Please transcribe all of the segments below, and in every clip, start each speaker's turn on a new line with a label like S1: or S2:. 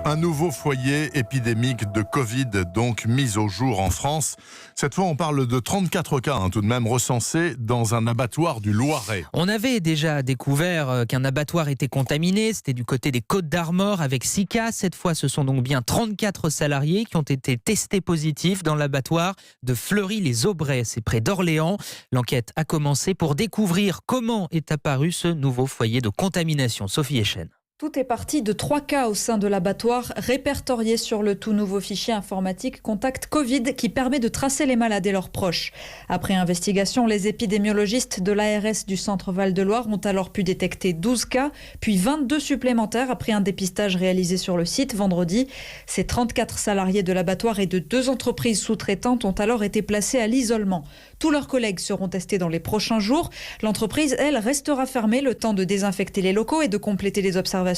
S1: Un nouveau foyer épidémique de Covid donc mis au jour en France. Cette fois, on parle de 34 cas tout de même recensés dans un abattoir du Loiret.
S2: On avait déjà découvert qu'un abattoir était contaminé. C'était du côté des Côtes-d'Armor avec 6 cas. Cette fois, ce sont donc bien 34 salariés qui ont été testés positifs dans l'abattoir de Fleury-les-Aubrais. C'est près d'Orléans. L'enquête a commencé pour découvrir comment est apparu ce nouveau foyer de contamination. Sophie Echen.
S3: Tout est parti de 3 cas au sein de l'abattoir répertoriés sur le tout nouveau fichier informatique Contact Covid qui permet de tracer les malades et leurs proches. Après investigation, les épidémiologistes de l'ARS du Centre Val-de-Loire ont alors pu détecter 12 cas, puis 22 supplémentaires après un dépistage réalisé sur le site vendredi. Ces 34 salariés de l'abattoir et de 2 entreprises sous-traitantes ont alors été placés à l'isolement. Tous leurs collègues seront testés dans les prochains jours. L'entreprise, elle, restera fermée le temps de désinfecter les locaux et de compléter les observations.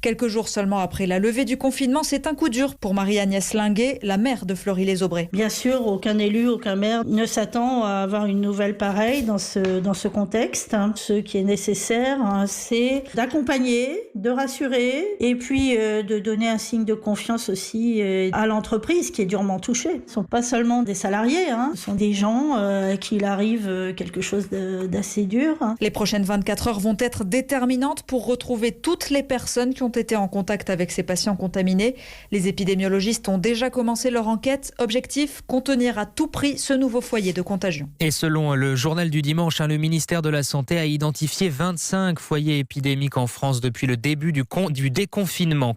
S3: Quelques jours seulement après la levée du confinement, c'est un coup dur pour Marie-Agnès Linguet, la maire de Fleury-les-Aubrais.
S4: Bien sûr, aucun élu, aucun maire ne s'attend à avoir une nouvelle pareille dans ce contexte. Ce qui est nécessaire, c'est d'accompagner, de rassurer et puis de donner un signe de confiance aussi à l'entreprise qui est durement touchée. Ce ne sont pas seulement des salariés, ce sont des gens à qui il arrive quelque chose d'assez dur.
S3: Les prochaines 24 heures vont être déterminantes pour retrouver toutes les personnes qui ont été en contact avec ces patients contaminés. Les épidémiologistes ont déjà commencé leur enquête. Objectif, contenir à tout prix ce nouveau foyer de contagion.
S2: Et selon le journal du dimanche, le ministère de la Santé a identifié 25 foyers épidémiques en France depuis le début du déconfinement.